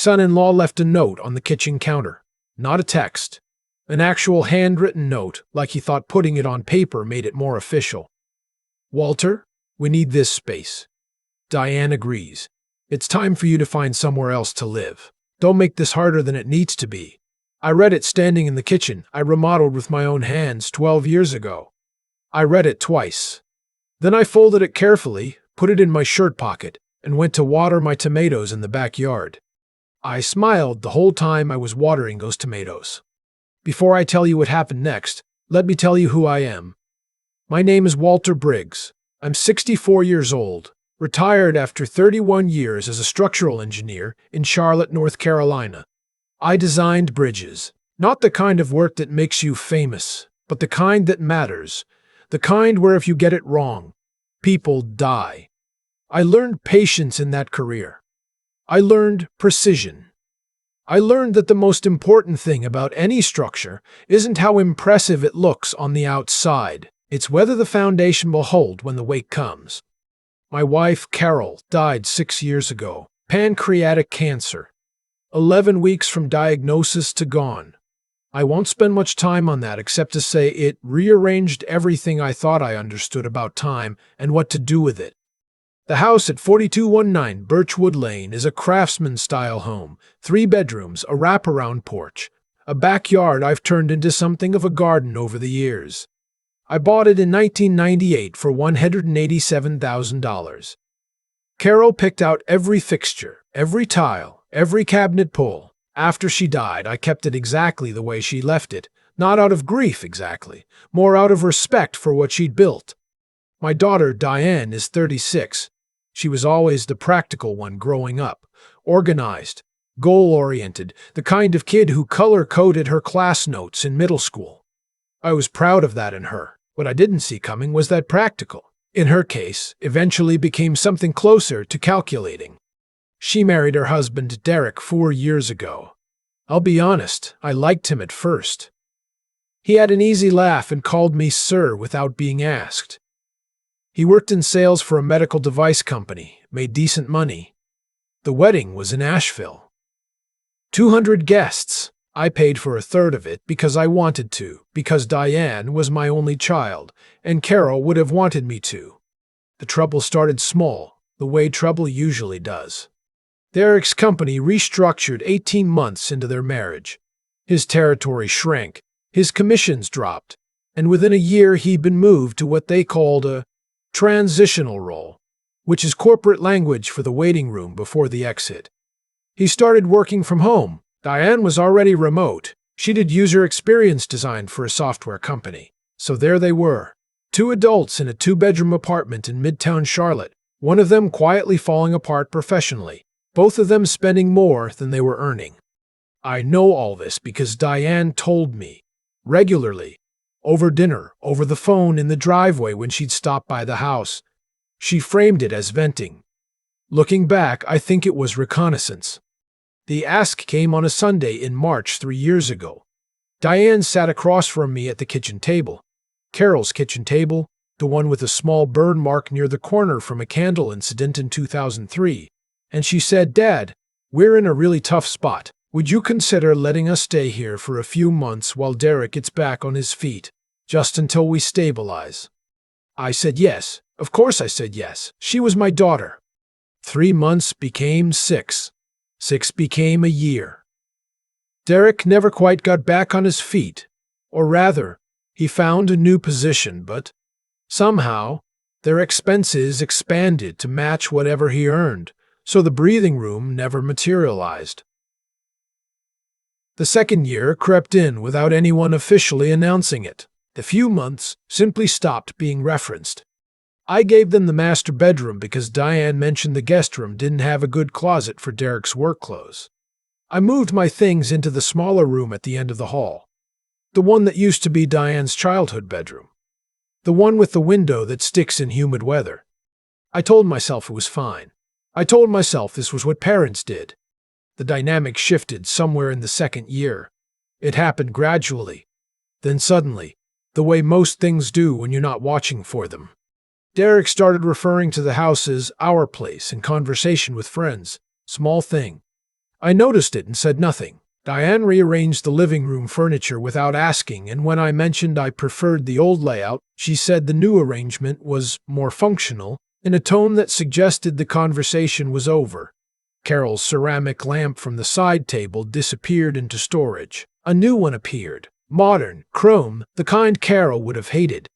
Son-in-law left a note on the kitchen counter. Not a text. An actual handwritten note, like he thought putting it on paper made it more official. Walter, we need this space. Diane agrees. It's time for you to find somewhere else to live. Don't make this harder than it needs to be. I read it standing in the kitchen I remodeled with my own hands 12 years ago. I read it twice. Then I folded it carefully, put it in my shirt pocket, and went to water my tomatoes in the backyard. I smiled the whole time I was watering those tomatoes. Before I tell you what happened next, let me tell you who I am. My name is Walter Briggs. I'm 64 years old, retired after 31 years as a structural engineer in Charlotte, North Carolina. I designed bridges, not the kind of work that makes you famous, but the kind that matters, the kind where if you get it wrong, people die. I learned patience in that career. I learned precision. I learned that the most important thing about any structure isn't how impressive it looks on the outside. It's whether the foundation will hold when the weight comes. My wife, Carol, died 6 years ago. Pancreatic cancer. 11 weeks from diagnosis to gone. I won't spend much time on that except to say it rearranged everything I thought I understood about time and what to do with it. The house at 4219 Birchwood Lane is a craftsman-style home, 3 bedrooms, a wraparound porch, a backyard I've turned into something of a garden over the years. I bought it in 1998 for $187,000. Carol picked out every fixture, every tile, every cabinet pull. After she died, I kept it exactly the way she left it, not out of grief exactly, more out of respect for what she'd built. My daughter, Diane, is 36. She was always the practical one growing up, organized, goal-oriented, the kind of kid who color-coded her class notes in middle school. I was proud of that in her. What I didn't see coming was that practical, in her case, eventually became something closer to calculating. She married her husband, Derek, 4 years ago. I'll be honest, I liked him at first. He had an easy laugh and called me sir without being asked. He worked in sales for a medical device company, made decent money. The wedding was in Asheville. 200 guests. I paid for a third of it because I wanted to, because Diane was my only child, and Carol would have wanted me to. The trouble started small, the way trouble usually does. Derek's company restructured 18 months into their marriage. His territory shrank, his commissions dropped, and within a year he'd been moved to what they called a transitional role, which is corporate language for the waiting room before the exit. He started working from home. Diane was already remote. She did user experience design for a software company. So there they were. 2 adults in a 2-bedroom apartment in Midtown Charlotte, one of them quietly falling apart professionally, both of them spending more than they were earning. I know all this because Diane told me, regularly, over dinner, over the phone, in the driveway when she'd stop by the house. She framed it as venting. Looking back, I think it was reconnaissance. The ask came on a Sunday in March 3 years ago. Diane sat across from me at the kitchen table. Carol's kitchen table, the one with a small burn mark near the corner from a candle incident in 2003. And she said, "Dad, we're in a really tough spot. Would you consider letting us stay here for a few months while Derek gets back on his feet, just until we stabilize?" I said yes. Of course I said yes. She was my daughter. 3 months became 6. 6 became a year. Derek never quite got back on his feet. Or rather, he found a new position, but somehow their expenses expanded to match whatever he earned, so the breathing room never materialized. The second year crept in without anyone officially announcing it. The few months simply stopped being referenced. I gave them the master bedroom because Diane mentioned the guest room didn't have a good closet for Derek's work clothes. I moved my things into the smaller room at the end of the hall, the one that used to be Diane's childhood bedroom, the one with the window that sticks in humid weather. I told myself it was fine. I told myself this was what parents did. The dynamic shifted somewhere in the second year. It happened gradually. Then suddenly, the way most things do when you're not watching for them. Derek started referring to the house as our place in conversation with friends. Small thing. I noticed it and said nothing. Diane rearranged the living room furniture without asking, and when I mentioned I preferred the old layout, she said the new arrangement was more functional, in a tone that suggested the conversation was over. Carol's ceramic lamp from the side table disappeared into storage. A new one appeared. Modern, chrome, the kind Carol would have hated.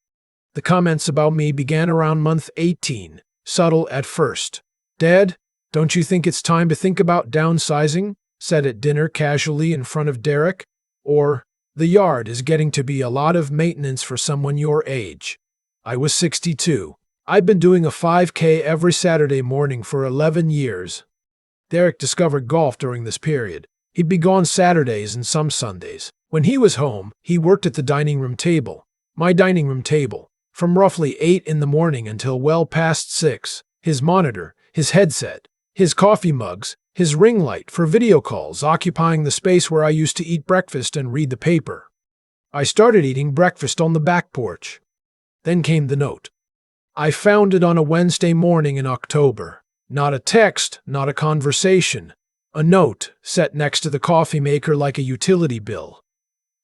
The comments about me began around month 18, subtle at first. "Dad, don't you think it's time to think about downsizing?" said at dinner casually in front of Derek. Or, "The yard is getting to be a lot of maintenance for someone your age." I was 62. I'd been doing a 5K every Saturday morning for 11 years. Derek discovered golf during this period. He'd be gone Saturdays and some Sundays. When he was home, he worked at the dining room table, my dining room table, from roughly 8 in the morning until well past 6. His monitor, his headset, his coffee mugs, his ring light for video calls occupying the space where I used to eat breakfast and read the paper. I started eating breakfast on the back porch. Then came the note. I found it on a Wednesday morning in October. Not a text, not a conversation. A note set next to the coffee maker like a utility bill.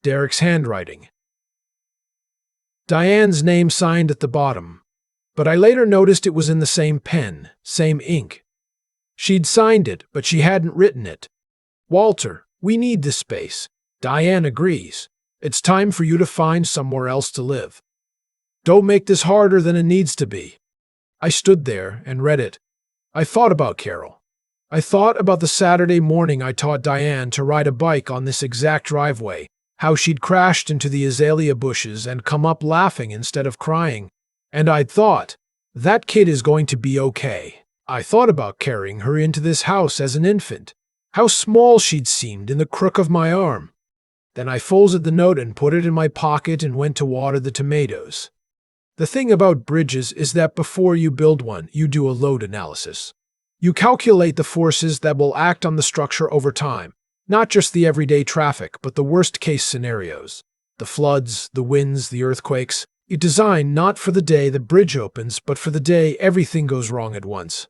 Derek's handwriting. Diane's name signed at the bottom, but I later noticed it was in the same pen, same ink. She'd signed it, but she hadn't written it. "Walter, we need this space. Diane agrees. It's time for you to find somewhere else to live. Don't make this harder than it needs to be." I stood there and read it. I thought about Carol. I thought about the Saturday morning I taught Diane to ride a bike on this exact driveway, how she'd crashed into the azalea bushes and come up laughing instead of crying. And I'd thought, that kid is going to be okay. I thought about carrying her into this house as an infant, how small she'd seemed in the crook of my arm. Then I folded the note and put it in my pocket and went to water the tomatoes. The thing about bridges is that before you build one, you do a load analysis. You calculate the forces that will act on the structure over time, not just the everyday traffic, but the worst-case scenarios. The floods, the winds, the earthquakes. You design not for the day the bridge opens, but for the day everything goes wrong at once.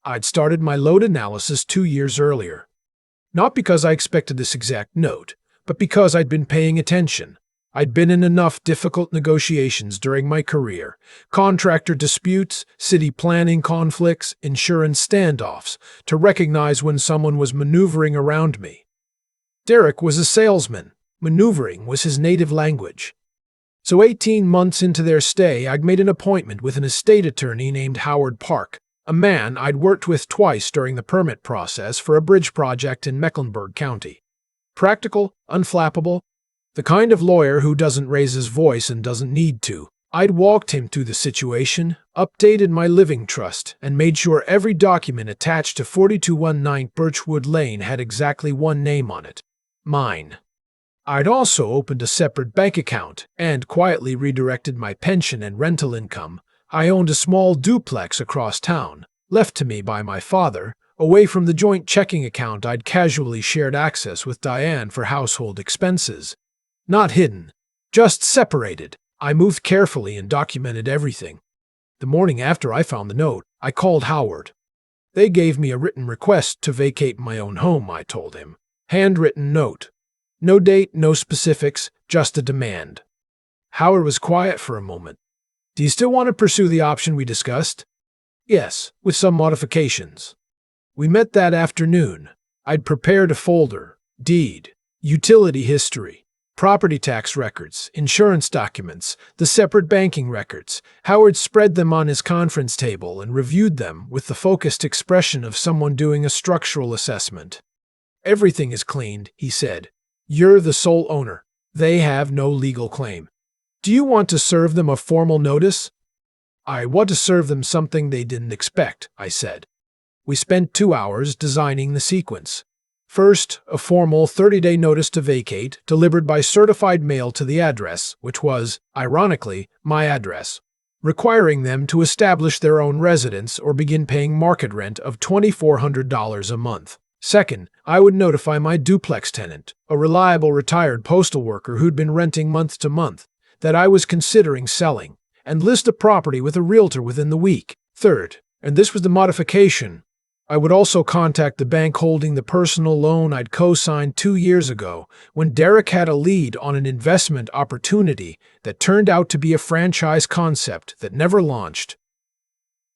I'd started my load analysis 2 years earlier. Not because I expected this exact note, but because I'd been paying attention. I'd been in enough difficult negotiations during my career, contractor disputes, city planning conflicts, insurance standoffs, to recognize when someone was maneuvering around me. Derek was a salesman. Maneuvering was his native language. So 18 months into their stay, I'd made an appointment with an estate attorney named Howard Park, a man I'd worked with twice during the permit process for a bridge project in Mecklenburg County. Practical, unflappable, the kind of lawyer who doesn't raise his voice and doesn't need to. I'd walked him through the situation, updated my living trust, and made sure every document attached to 4219 Birchwood Lane had exactly one name on it. Mine. I'd also opened a separate bank account and quietly redirected my pension and rental income. I owned a small duplex across town, left to me by my father, away from the joint checking account I'd casually shared access with Diane for household expenses. Not hidden, just separated. I moved carefully and documented everything. The morning after I found the note, I called Howard. They gave me a written request to vacate my own home, I told him. Handwritten note. No date, no specifics, just a demand. Howard was quiet for a moment. "Do you still want to pursue the option we discussed?" "Yes, with some modifications." We met that afternoon. I'd prepared a folder, deed, utility history, property tax records, insurance documents, the separate banking records. Howard spread them on his conference table and reviewed them with the focused expression of someone doing a structural assessment. "Everything is cleaned," he said. "You're the sole owner. They have no legal claim. Do you want to serve them a formal notice?" "I want to serve them something they didn't expect," I said. We spent 2 hours designing the sequence. First, a formal 30-day notice to vacate, delivered by certified mail to the address, which was, ironically, my address, requiring them to establish their own residence or begin paying market rent of $2,400 a month. Second, I would notify my duplex tenant, a reliable retired postal worker who'd been renting month to month, that I was considering selling, and list the property with a realtor within the week. Third, and this was the modification, I would also contact the bank holding the personal loan I'd co-signed 2 years ago when Derek had a lead on an investment opportunity that turned out to be a franchise concept that never launched.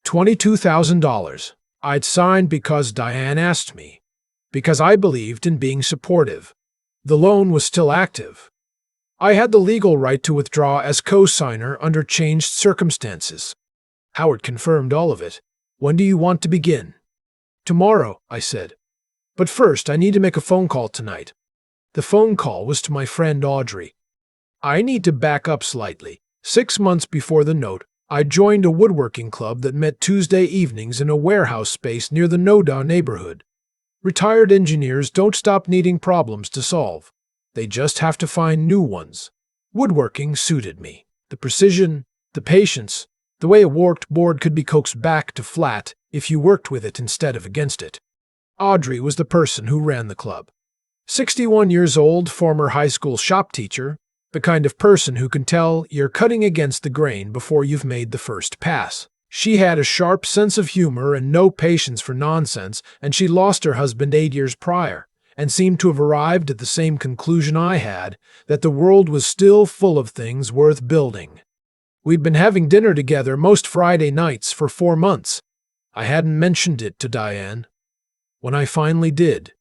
$22,000. I'd signed because Diane asked me, because I believed in being supportive. The loan was still active. I had the legal right to withdraw as co-signer under changed circumstances. Howard confirmed all of it. When do you want to begin? Tomorrow, I said. But first, I need to make a phone call tonight. The phone call was to my friend Audrey. I need to back up slightly. 6 months before the note, I joined a woodworking club that met Tuesday evenings in a warehouse space near the Noda neighborhood. Retired engineers don't stop needing problems to solve. They just have to find new ones. Woodworking suited me. The precision, the patience, the way a warped board could be coaxed back to flat if you worked with it instead of against it. Audrey was the person who ran the club. 61 years old, former high school shop teacher, the kind of person who can tell you're cutting against the grain before you've made the first pass. She had a sharp sense of humor and no patience for nonsense, and she lost her husband 8 years prior, and seemed to have arrived at the same conclusion I had, that the world was still full of things worth building. We'd been having dinner together most Friday nights for 4 months. I hadn't mentioned it to Diane. When I finally did,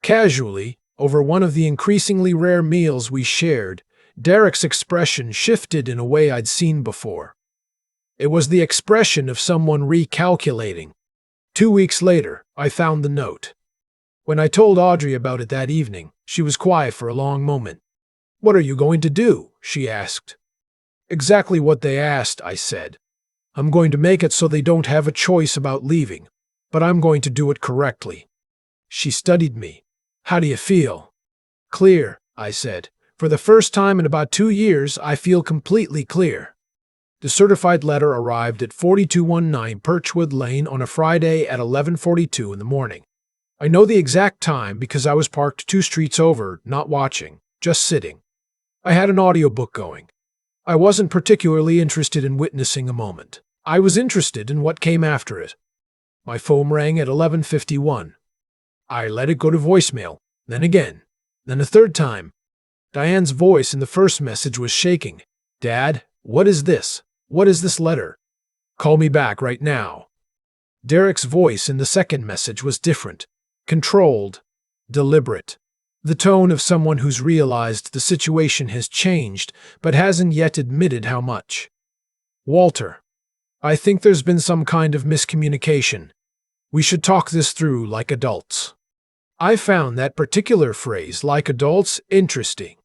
casually, over one of the increasingly rare meals we shared, Derek's expression shifted in a way I'd seen before. It was the expression of someone recalculating. 2 weeks later, I found the note. When I told Audrey about it that evening, she was quiet for a long moment. "What are you going to do?" she asked. "Exactly what they asked," I said. "I'm going to make it so they don't have a choice about leaving, but I'm going to do it correctly." She studied me. "How do you feel?" "Clear," I said. "For the first time in about 2 years, I feel completely clear." The certified letter arrived at 4219 Birchwood Lane on a Friday at 11:42 in the morning. I know the exact time because I was parked 2 streets over, not watching, just sitting. I had an audiobook going. I wasn't particularly interested in witnessing a moment. I was interested in what came after it. My phone rang at 11:51. I let it go to voicemail, then again, then a third time. Diane's voice in the first message was shaking. "Dad, what is this? What is this letter? Call me back right now." Derek's voice in the second message was different, controlled, deliberate. The tone of someone who's realized the situation has changed, but hasn't yet admitted how much. "Walter, I think there's been some kind of miscommunication. We should talk this through like adults." I found that particular phrase, "like adults," interesting.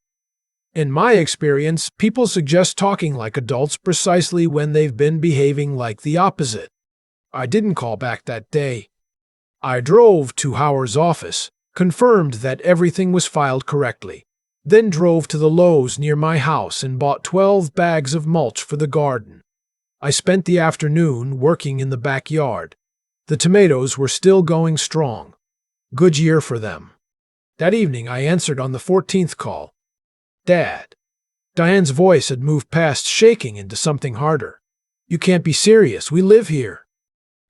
In my experience, people suggest talking like adults precisely when they've been behaving like the opposite. I didn't call back that day. I drove to Howard's office, confirmed that everything was filed correctly, then drove to the Lowe's near my house and bought 12 bags of mulch for the garden. I spent the afternoon working in the backyard. The tomatoes were still going strong. Good year for them. That evening I answered on the 14th call. "Dad." Diane's voice had moved past shaking into something harder. "You can't be serious. We live here."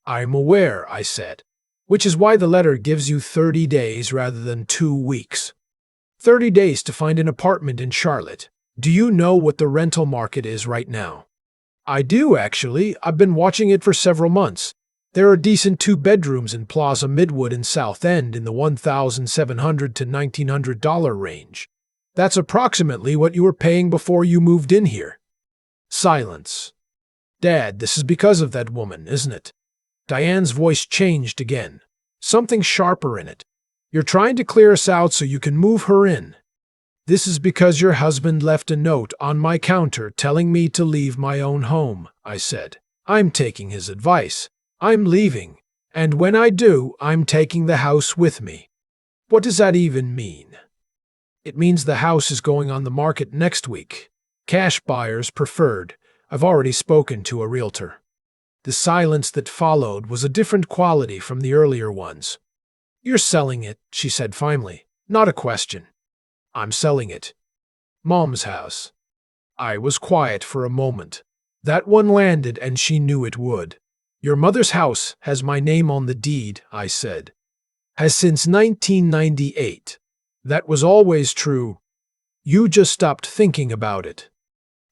"I'm aware," I said, "which is why the letter gives you 30 days rather than 2 weeks. 30 days to find an apartment in Charlotte. Do you know what the rental market is right now?" "I do, actually. I've been watching it for several months. There are decent 2-bedrooms in Plaza Midwood and South End in the $1,700 to $1,900 range. That's approximately what you were paying before you moved in here." Silence. "Dad, this is because of that woman, isn't it?" Diane's voice changed again. Something sharper in it. "You're trying to clear us out so you can move her in." "This is because your husband left a note on my counter telling me to leave my own home," I said. "I'm taking his advice. I'm leaving. And when I do, I'm taking the house with me." "What does that even mean?" "It means the house is going on the market next week. Cash buyers preferred. I've already spoken to a realtor." The silence that followed was a different quality from the earlier ones. "You're selling it," she said finally. "Not a question." "I'm selling it. Mom's house." I was quiet for a moment. That one landed, and she knew it would. Your mother's house has my name on the deed, I said. Has since 1998. That was always true. You just stopped thinking about it.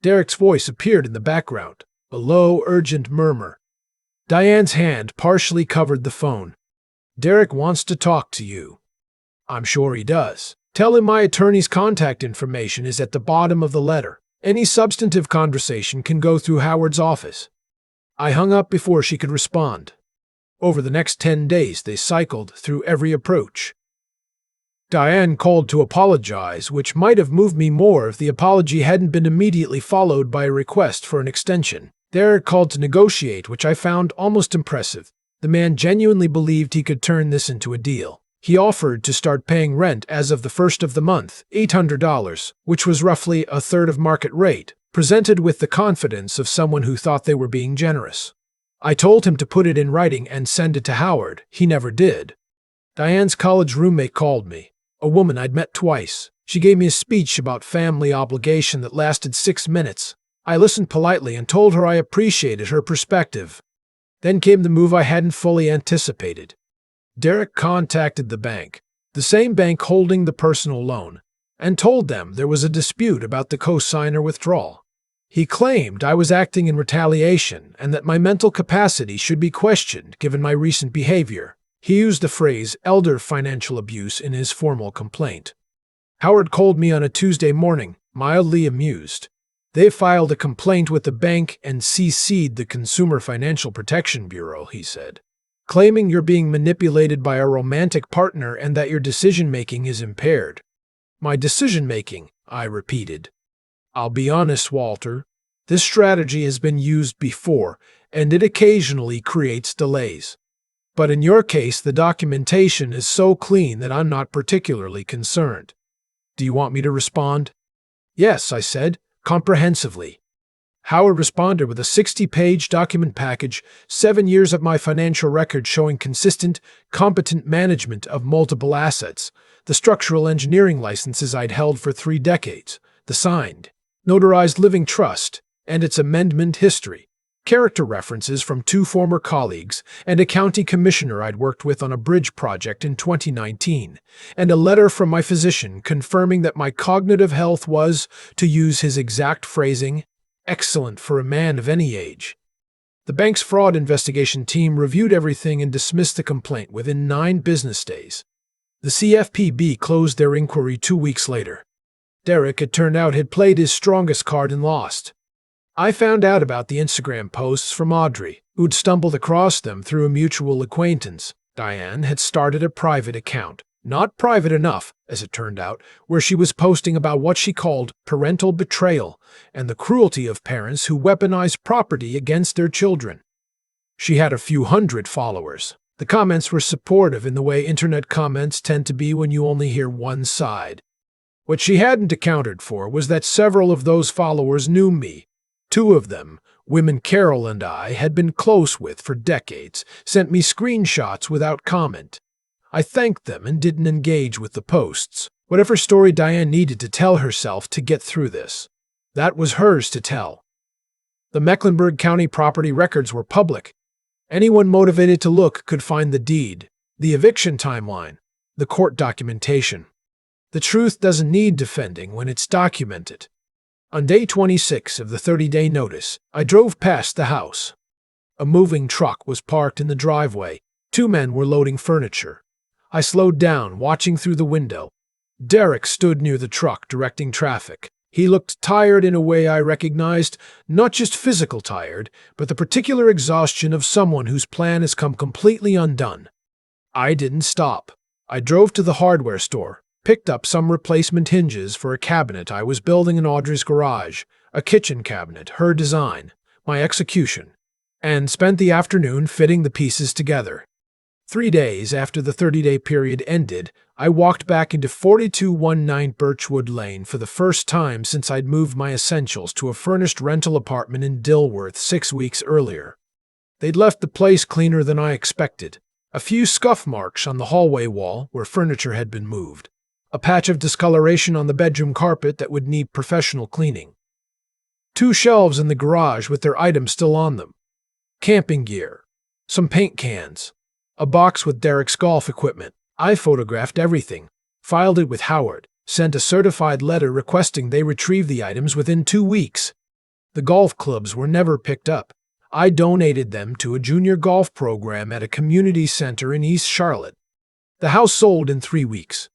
Derek's voice appeared in the background, a low, urgent murmur. Diane's hand partially covered the phone. Derek wants to talk to you. I'm sure he does. Tell him my attorney's contact information is at the bottom of the letter. Any substantive conversation can go through Howard's office. I hung up before she could respond. Over the next 10 days, they cycled through every approach. Diane called to apologize, which might have moved me more if the apology hadn't been immediately followed by a request for an extension. Derek called to negotiate, which I found almost impressive. The man genuinely believed he could turn this into a deal. He offered to start paying rent as of the first of the month, $800, which was roughly a third of market rate, presented with the confidence of someone who thought they were being generous. I told him to put it in writing and send it to Howard. He never did. Diane's college roommate called me, a woman I'd met twice. She gave me a speech about family obligation that lasted 6 minutes. I listened politely and told her I appreciated her perspective. Then came the move I hadn't fully anticipated. Derek contacted the bank, the same bank holding the personal loan, and told them there was a dispute about the co-signer withdrawal. He claimed I was acting in retaliation and that my mental capacity should be questioned given my recent behavior. He used the phrase elder financial abuse in his formal complaint. Howard called me on a Tuesday morning, mildly amused. They filed a complaint with the bank and CC'd the Consumer Financial Protection Bureau, he said, claiming you're being manipulated by a romantic partner and that your decision-making is impaired. My decision-making, I repeated. I'll be honest, Walter. This strategy has been used before, and it occasionally creates delays. But in your case, the documentation is so clean that I'm not particularly concerned. Do you want me to respond? Yes, I said, comprehensively. Howard responded with a 60-page document package, 7 years of my financial record showing consistent, competent management of multiple assets, the structural engineering licenses I'd held for 3 decades, the signed, notarized living trust, and its amendment history, character references from 2 former colleagues and a county commissioner I'd worked with on a bridge project in 2019, and a letter from my physician confirming that my cognitive health was, to use his exact phrasing, excellent for a man of any age. The bank's fraud investigation team reviewed everything and dismissed the complaint within 9 business days. The CFPB closed their inquiry 2 weeks later. Derek, it turned out, had played his strongest card and lost. I found out about the Instagram posts from Audrey, who'd stumbled across them through a mutual acquaintance. Diane had started a private account, not private enough, as it turned out, where she was posting about what she called parental betrayal and the cruelty of parents who weaponize property against their children. She had a few hundred followers. The comments were supportive in the way internet comments tend to be when you only hear one side. What she hadn't accounted for was that several of those followers knew me. 2 of them, women Carol and I had been close with for decades, sent me screenshots without comment. I thanked them and didn't engage with the posts. Whatever story Diane needed to tell herself to get through this, that was hers to tell. The Mecklenburg County property records were public. Anyone motivated to look could find the deed, the eviction timeline, the court documentation. The truth doesn't need defending when it's documented. On day 26 of the 30-day notice, I drove past the house. A moving truck was parked in the driveway. 2 men were loading furniture. I slowed down, watching through the window. Derek stood near the truck, directing traffic. He looked tired in a way I recognized, not just physical tired, but the particular exhaustion of someone whose plan has come completely undone. I didn't stop. I drove to the hardware store, picked up some replacement hinges for a cabinet I was building in Audrey's garage, a kitchen cabinet, her design, my execution, and spent the afternoon fitting the pieces together. 3 days after the 30-day period ended, I walked back into 4219 Birchwood Lane for the first time since I'd moved my essentials to a furnished rental apartment in Dilworth 6 weeks earlier. They'd left the place cleaner than I expected. A few scuff marks on the hallway wall where furniture had been moved. A patch of discoloration on the bedroom carpet that would need professional cleaning. 2 shelves in the garage with their items still on them. Camping gear, some paint cans, a box with Derek's golf equipment. I photographed everything, filed it with Howard, sent a certified letter requesting they retrieve the items within 2 weeks. The golf clubs were never picked up. I donated them to a junior golf program at a community center in East Charlotte. The house sold in 3 weeks.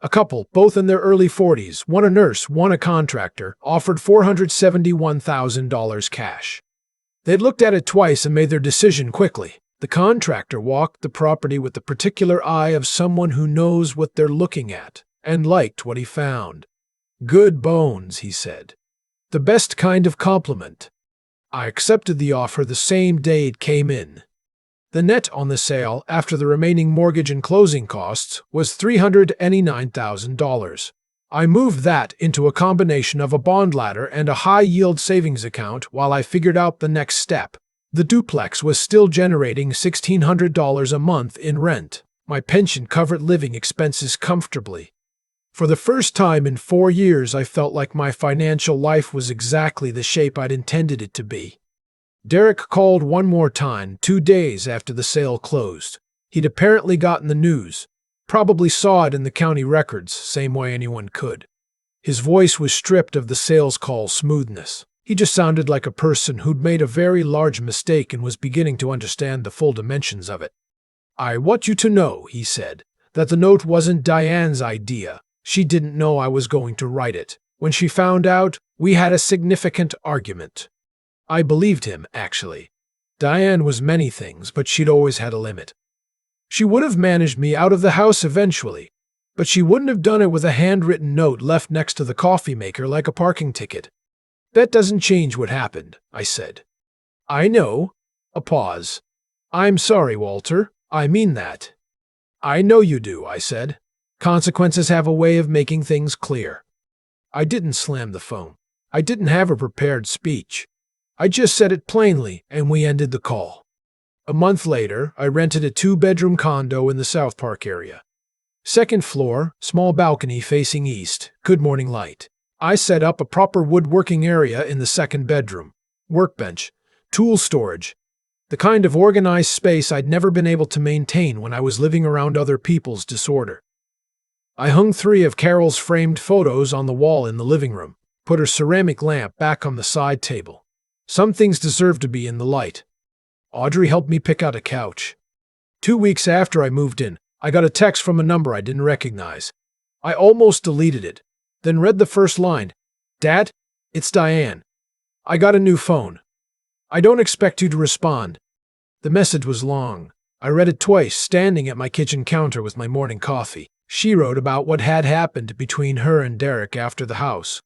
A couple, both in their early 40s, one a nurse, one a contractor, offered $471,000 cash. They'd looked at it twice and made their decision quickly. The contractor walked the property with the particular eye of someone who knows what they're looking at, and liked what he found. "Good bones," he said. "The best kind of compliment." I accepted the offer the same day it came in. The net on the sale, after the remaining mortgage and closing costs, was $389,000. I moved that into a combination of a bond ladder and a high-yield savings account while I figured out the next step. The duplex was still generating $1,600 a month in rent. My pension covered living expenses comfortably. For the first time in 4 years, I felt like my financial life was exactly the shape I'd intended it to be. Derek called one more time 2 days after the sale closed. He'd apparently gotten the news, probably saw it in the county records, same way anyone could. His voice was stripped of the sales call smoothness. He just sounded like a person who'd made a very large mistake and was beginning to understand the full dimensions of it. "I want you to know," he said, "that the note wasn't Diane's idea. She didn't know I was going to write it. When she found out, we had a significant argument." I believed him, actually. Diane was many things, but she'd always had a limit. She would have managed me out of the house eventually, but she wouldn't have done it with a handwritten note left next to the coffee maker like a parking ticket. "That doesn't change what happened," I said. "I know." A pause. "I'm sorry, Walter. I mean that." "I know you do," I said. "Consequences have a way of making things clear." I didn't slam the phone. I didn't have a prepared speech. I just said it plainly, and we ended the call. A month later, I rented a 2-bedroom condo in the South Park area. 2nd floor, small balcony facing east, good morning light. I set up a proper woodworking area in the 2nd bedroom. Workbench, tool storage, the kind of organized space I'd never been able to maintain when I was living around other people's disorder. I hung 3 of Carol's framed photos on the wall in the living room, put her ceramic lamp back on the side table. Some things deserve to be in the light. Audrey helped me pick out a couch. 2 weeks after I moved in, I got a text from a number I didn't recognize. I almost deleted it, then read the first line. "Dad, it's Diane. I got a new phone. I don't expect you to respond." The message was long. I read it twice, standing at my kitchen counter with my morning coffee. She wrote about what had happened between her and Derek after the house.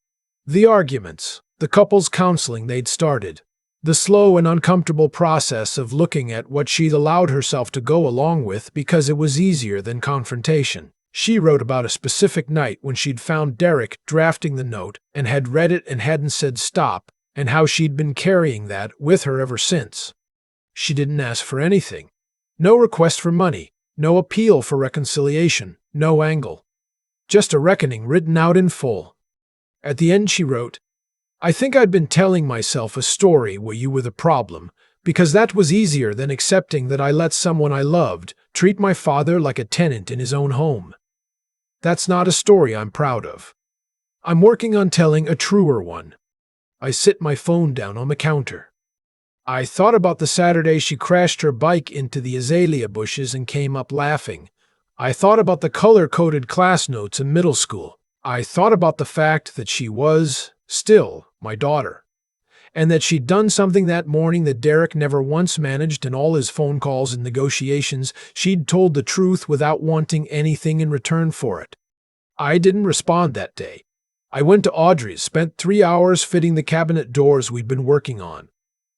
The arguments, the couple's counseling they'd started, the slow and uncomfortable process of looking at what she'd allowed herself to go along with because it was easier than confrontation. She wrote about a specific night when she'd found Derek drafting the note and had read it and hadn't said stop, and how she'd been carrying that with her ever since. She didn't ask for anything. No request for money, no appeal for reconciliation, no angle. Just a reckoning written out in full. At the end she wrote, "I think I'd been telling myself a story where you were the problem, because that was easier than accepting that I let someone I loved treat my father like a tenant in his own home. That's not a story I'm proud of. I'm working on telling a truer one." I sit my phone down on the counter. I thought about the Saturday she crashed her bike into the azalea bushes and came up laughing. I thought about the color-coded class notes in middle school. I thought about the fact that she was, still, my daughter, and that she'd done something that morning that Derek never once managed. In all his phone calls and negotiations, she'd told the truth without wanting anything in return for it. I didn't respond that day. I went to Audrey's, spent 3 hours fitting the cabinet doors we'd been working on.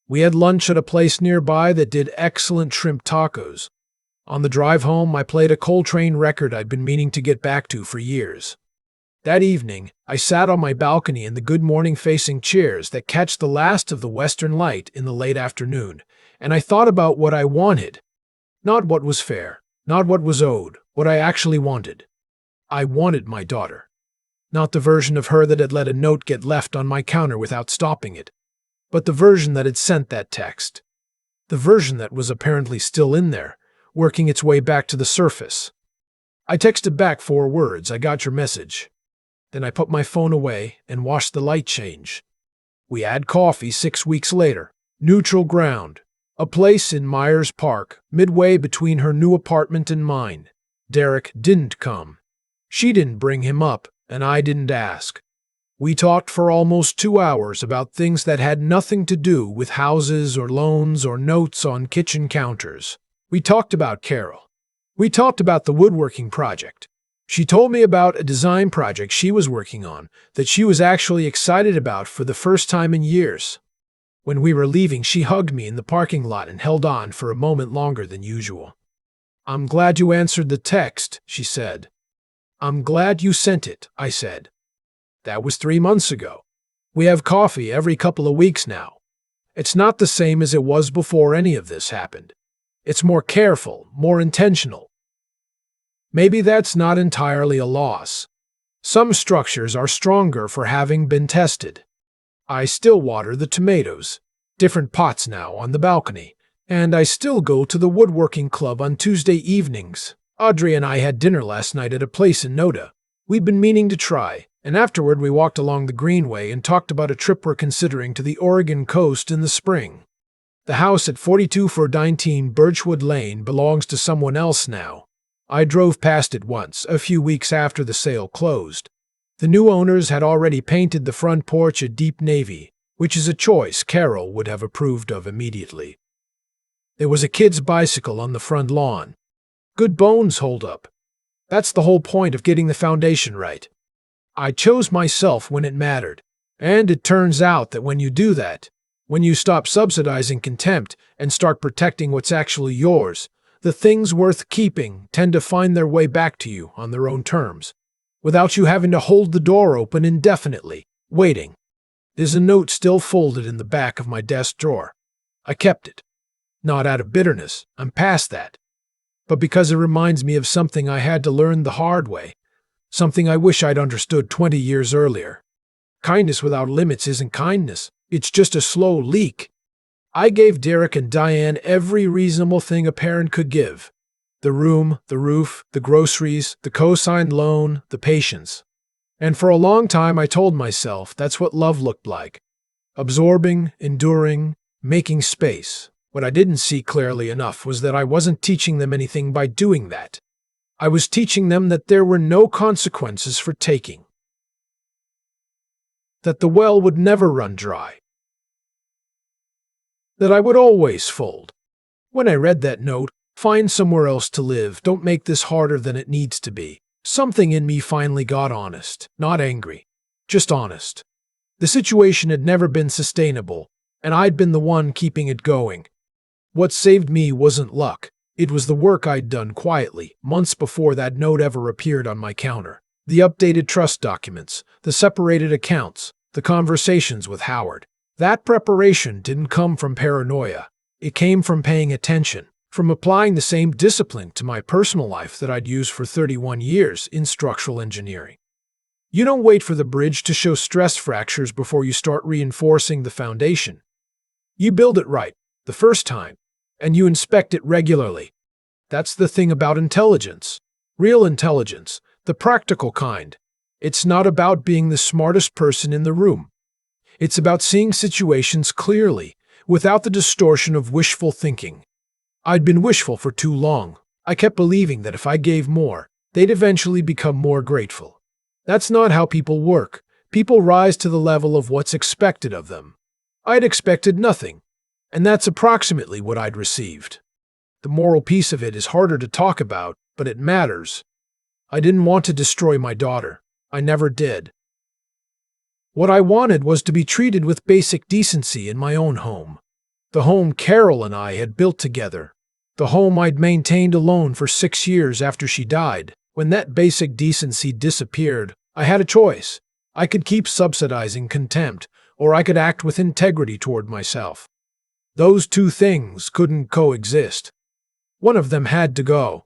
We had lunch at a place nearby that did excellent shrimp tacos. On the drive home, I played a Coltrane record I'd been meaning to get back to for years. That evening, I sat on my balcony in the good morning-facing chairs that catch the last of the western light in the late afternoon, and I thought about what I wanted. Not what was fair, not what was owed, what I actually wanted. I wanted my daughter. Not the version of her that had let a note get left on my counter without stopping it, but the version that had sent that text. The version that was apparently still in there, working its way back to the surface. I texted back 4 words, "I got your message." Then I put my phone away and watched the light change. We had coffee 6 weeks later. Neutral ground. A place in Myers Park, midway between her new apartment and mine. Derek didn't come. She didn't bring him up, and I didn't ask. We talked for almost 2 hours about things that had nothing to do with houses or loans or notes on kitchen counters. We talked about Carol. We talked about the woodworking project. She told me about a design project she was working on that she was actually excited about for the first time in years. When we were leaving, she hugged me in the parking lot and held on for a moment longer than usual. "I'm glad you answered the text," she said. "I'm glad you sent it," I said. That was 3 months ago. We have coffee every couple of weeks now. It's not the same as it was before any of this happened. It's more careful, more intentional. Maybe that's not entirely a loss. Some structures are stronger for having been tested. I still water the tomatoes, different pots now on the balcony, and I still go to the woodworking club on Tuesday evenings. Audrey and I had dinner last night at a place in Noda. We'd been meaning to try, and afterward we walked along the Greenway and talked about a trip we're considering to the Oregon coast in the spring. The house at 42-419 Birchwood Lane belongs to someone else now. I drove past it once, a few weeks after the sale closed. The new owners had already painted the front porch a deep navy, which is a choice Carol would have approved of immediately. There was a kid's bicycle on the front lawn. Good bones hold up. That's the whole point of getting the foundation right. I chose myself when it mattered, and it turns out that when you do that, when you stop subsidizing contempt and start protecting what's actually yours, the things worth keeping tend to find their way back to you on their own terms, without you having to hold the door open indefinitely, waiting. There's a note still folded in the back of my desk drawer. I kept it. Not out of bitterness, I'm past that, but because it reminds me of something I had to learn the hard way, something I wish I'd understood 20 years earlier. Kindness without limits isn't kindness, it's just a slow leak. I gave Derek and Diane every reasonable thing a parent could give. The room, the roof, the groceries, the co-signed loan, the patience. And for a long time I told myself that's what love looked like. Absorbing, enduring, making space. What I didn't see clearly enough was that I wasn't teaching them anything by doing that. I was teaching them that there were no consequences for taking. That the well would never run dry. That I would always fold. When I read that note, "Find somewhere else to live, don't make this harder than it needs to be," something in me finally got honest, not angry, just honest. The situation had never been sustainable, and I'd been the one keeping it going. What saved me wasn't luck. It was the work I'd done quietly, months before that note ever appeared on my counter. The updated trust documents, the separated accounts, the conversations with Howard. That preparation didn't come from paranoia. It came from paying attention, from applying the same discipline to my personal life that I'd used for 31 years in structural engineering. You don't wait for the bridge to show stress fractures before you start reinforcing the foundation. You build it right, the first time, and you inspect it regularly. That's the thing about intelligence. Real intelligence, the practical kind. It's not about being the smartest person in the room. It's about seeing situations clearly, without the distortion of wishful thinking. I'd been wishful for too long. I kept believing that if I gave more, they'd eventually become more grateful. That's not how people work. People rise to the level of what's expected of them. I'd expected nothing, and that's approximately what I'd received. The moral piece of it is harder to talk about, but it matters. I didn't want to destroy my daughter. I never did. What I wanted was to be treated with basic decency in my own home. The home Carol and I had built together. The home I'd maintained alone for 6 years after she died. When that basic decency disappeared, I had a choice. I could keep subsidizing contempt, or I could act with integrity toward myself. Those two things couldn't coexist. One of them had to go.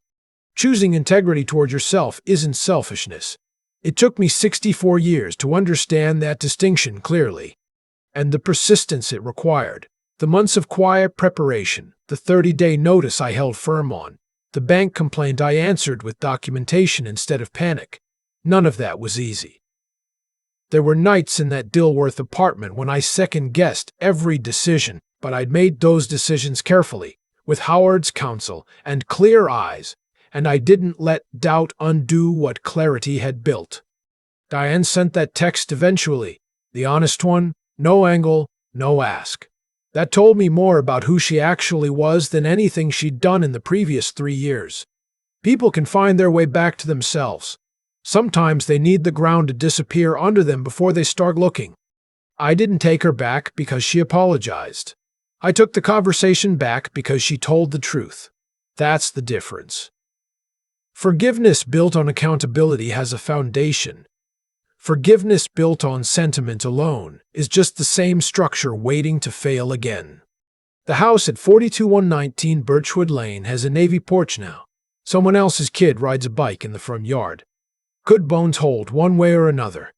Choosing integrity toward yourself isn't selfishness. It took me 64 years to understand that distinction clearly, and the persistence it required. The months of quiet preparation, the 30-day notice I held firm on, the bank complaint I answered with documentation instead of panic. None of that was easy. There were nights in that Dilworth apartment when I second-guessed every decision, but I'd made those decisions carefully, with Howard's counsel and clear eyes, and I didn't let doubt undo what clarity had built. Diane sent that text eventually, the honest one, no angle, no ask. That told me more about who she actually was than anything she'd done in the previous 3 years. People can find their way back to themselves. Sometimes they need the ground to disappear under them before they start looking. I didn't take her back because she apologized. I took the conversation back because she told the truth. That's the difference. Forgiveness built on accountability has a foundation. Forgiveness built on sentiment alone is just the same structure waiting to fail again. The house at 42119 Birchwood Lane has a navy porch now. Someone else's kid rides a bike in the front yard. Could bones hold one way or another?